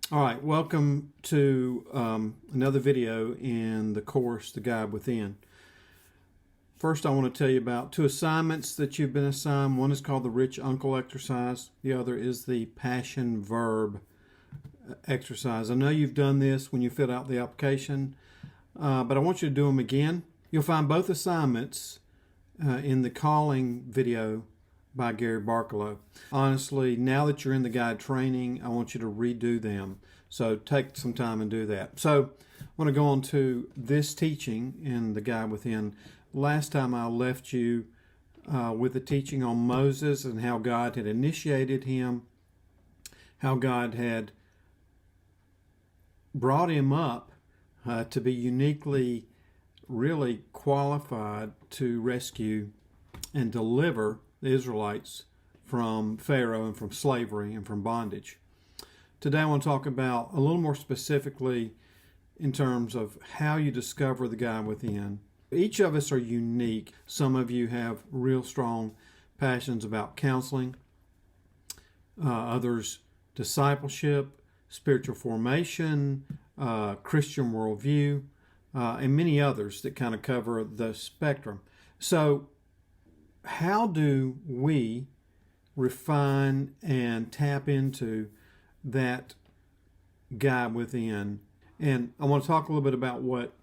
All right, welcome to another video in the course, The Guide Within. First, I want to tell you about two assignments that you've been assigned. One is called the Rich Uncle exercise. The other is the Passion Verb exercise. I know you've done this when you filled out the application, but I want you to do them again. You'll find both assignments in the calling video by Gary Barkalow. Honestly, now that you're in the guide training, I want you to redo them. So take some time and do that. So I want to go on to this teaching in the Guide Within. Last time I left you with a teaching on Moses and how God had initiated him, how God had brought him up to be uniquely, really qualified to rescue and deliver the Israelites from Pharaoh and from slavery and from bondage. Today I want to talk about a little more specifically in terms of how you discover the guide within. Each of us are unique. Some of you have real strong passions about counseling, others discipleship, spiritual formation, Christian worldview, and many others that kind of cover the spectrum. So how do we refine and tap into that guide within? And I want to talk a little bit about what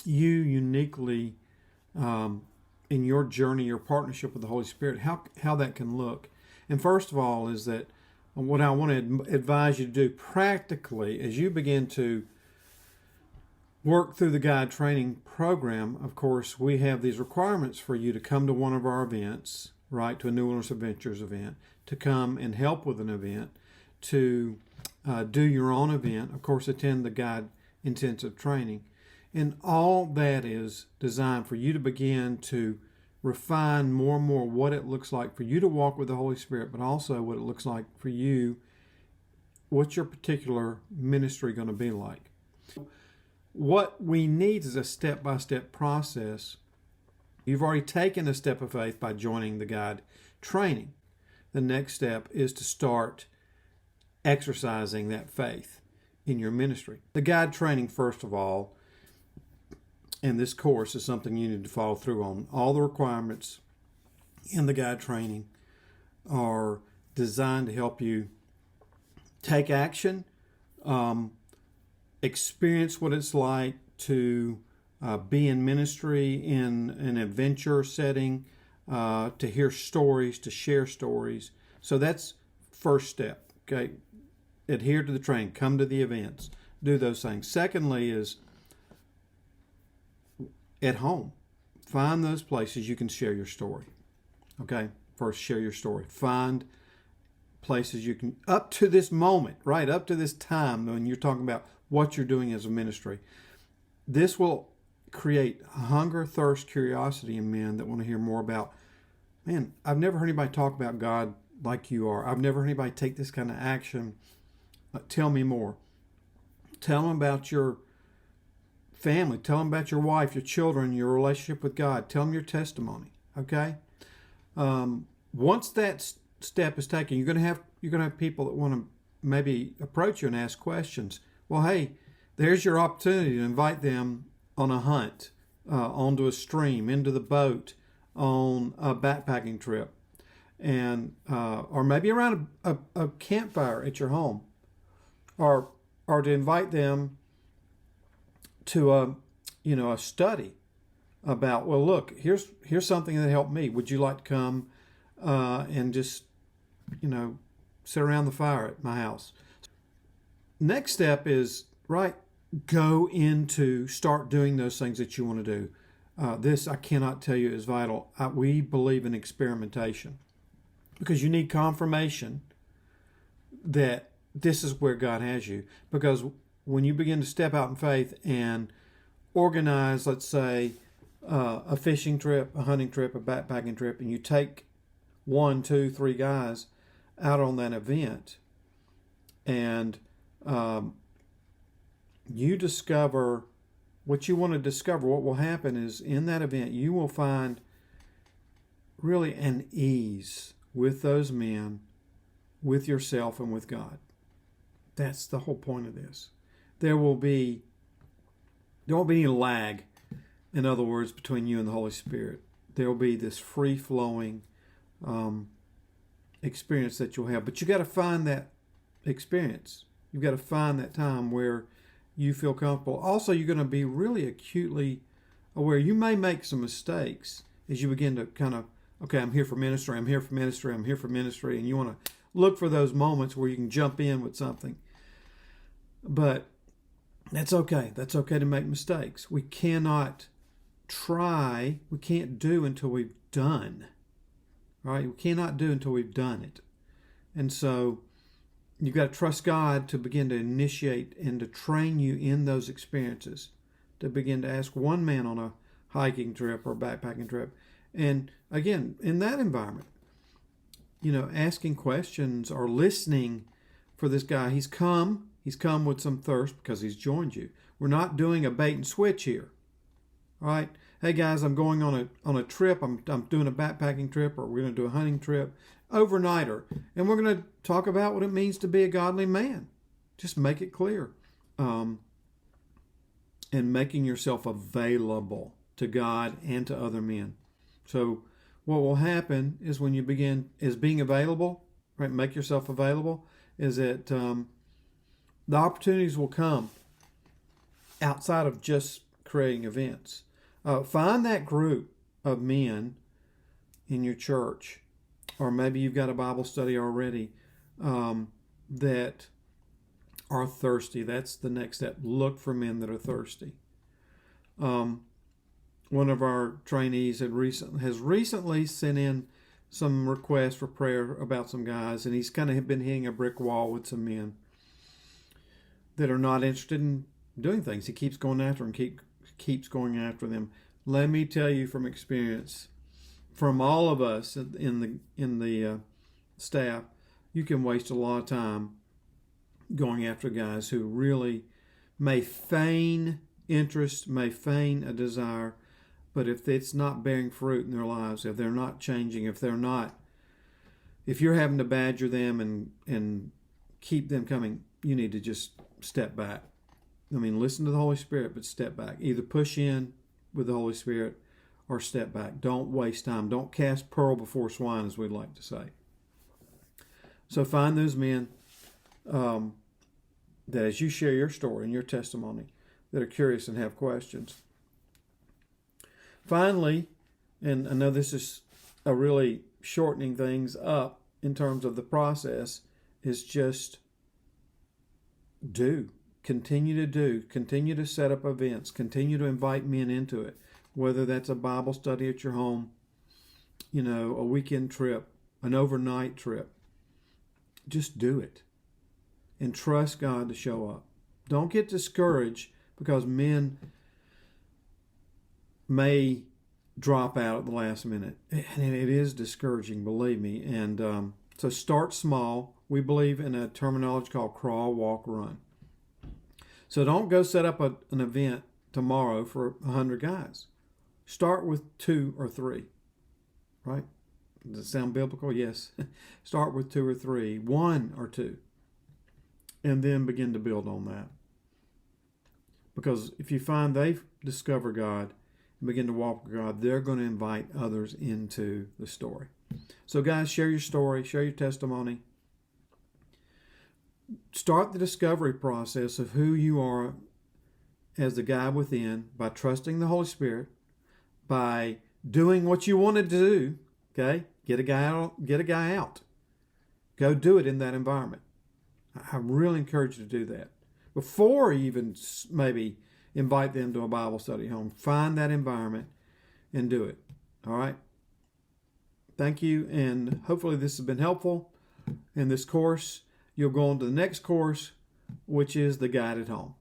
you uniquely, in your journey, your partnership with the Holy Spirit, how that can look. And first of all is that what I want to advise you to do practically as you begin to work through the guide training program. Of course, we have these requirements for you to come to one of our events, right, to a New Wilderness Adventures event, to come and help with an event, to do your own event, of course, attend the guide intensive training. And all that is designed for you to begin to refine more and more what it looks like for you to walk with the Holy Spirit, but also what it looks like for you, what's your particular ministry going to be like. What we need is a step-by-step process. You've already taken a step of faith by joining the guide training. The next step is to start exercising that faith in your ministry. The guide training, first of all, and this course is something you need to follow through on. All the requirements in the guide training are designed to help you take action, experience what it's like to be in ministry in an adventure setting, to hear stories, to share stories. So that's first step, okay? Adhere to the training, come to the events, do those things. Secondly is at home. Find those places you can share your story, okay? First, share your story. Find places you can, up to this moment, right, up to this time when you're talking about what you're doing as a ministry. This will create hunger, thirst, curiosity in men that want to hear more about, man, I've never heard anybody talk about God like you are. I've never heard anybody take this kind of action. Tell me more. Tell them about your family. Tell them about your wife, your children, your relationship with God. Tell them your testimony, okay? Once that step is taken, you're going to have people that want to maybe approach you and ask questions. Well, hey, there's your opportunity to invite them on a hunt, onto a stream, into the boat, on a backpacking trip, and or maybe around a campfire at your home, or to invite them to a study about, well, look, here's something that helped me. Would you like to come and just sit around the fire at my house? Next step is, right, go into, start doing those things that you want to do. This, I cannot tell you, is vital. We believe in experimentation because you need confirmation that this is where God has you. Because when you begin to step out in faith and organize, let's say, a fishing trip, a hunting trip, a backpacking trip, and you take 1, 2, 3 guys out on that event, and you discover what you want to discover, what will happen is in that event, you will find really an ease with those men, with yourself, and with God. That's the whole point of this. There won't be any lag, in other words, between you and the Holy Spirit. There will be this free-flowing experience that you'll have. But you got to find that experience. You've got to find that time where you feel comfortable. Also, you're going to be really acutely aware. You may make some mistakes as you begin to kind of, okay, I'm here for ministry, I'm here for ministry, I'm here for ministry, and you want to look for those moments where you can jump in with something. But that's okay. That's okay to make mistakes. We can't do until we've done. Right? We cannot do until we've done it. And so you've got to trust God to begin to initiate and to train you in those experiences, to begin to ask one man on a hiking trip or backpacking trip. And again, in that environment, asking questions or listening for this guy. He's come with some thirst because he's joined you. We're not doing a bait and switch here. All right? Hey guys, I'm going on a trip. I'm doing a backpacking trip, or we're going to do a hunting trip, overnighter, and we're going to talk about what it means to be a godly man. Just make it clear, and making yourself available to God and to other men. So what will happen is when you begin is being available, right? Make yourself available. Is that the opportunities will come outside of just creating events. Find that group of men in your church, or maybe you've got a Bible study already, that are thirsty. That's the next step. Look for men that are thirsty. One of our trainees has recently sent in some requests for prayer about some guys, and he's kind of been hitting a brick wall with some men that are not interested in doing things. He keeps going after them, keeps going after them. Let me tell you from experience, from all of us in the staff, you can waste a lot of time going after guys who really may feign interest, may feign a desire, but if it's not bearing fruit in their lives, if they're not changing, if you're having to badger them and keep them coming, you need to just step back. Listen to the Holy Spirit, but step back. Either push in with the Holy Spirit or step back. Don't waste time. Don't cast pearl before swine, as we'd like to say. So find those men that as you share your story and your testimony, that are curious and have questions. Finally, and I know this is a really shortening things up in terms of the process, is just do. Continue to set up events, continue to invite men into it, whether that's a Bible study at your home, a weekend trip, an overnight trip. Just do it and trust God to show up. Don't get discouraged because men may drop out at the last minute. And it is discouraging, believe me. And so start small. We believe in a terminology called crawl, walk, run. So don't go set up an event tomorrow for 100 guys. Start with 2 or 3, right? Does it sound biblical? Yes. Start with 2 or 3, 1 or 2, and then begin to build on that. Because if you find they've discovered God and begin to walk with God, they're going to invite others into the story. So guys, share your story, share your testimony. Start the discovery process of who you are as the guy within by trusting the Holy Spirit, by doing what you wanted to do. Okay, get a guy out. Go do it in that environment. I really encourage you to do that before you even maybe invite them to a Bible study home. Find that environment and do it. All right. Thank you, and hopefully this has been helpful in this course. You'll go on to the next course, which is the guide at home.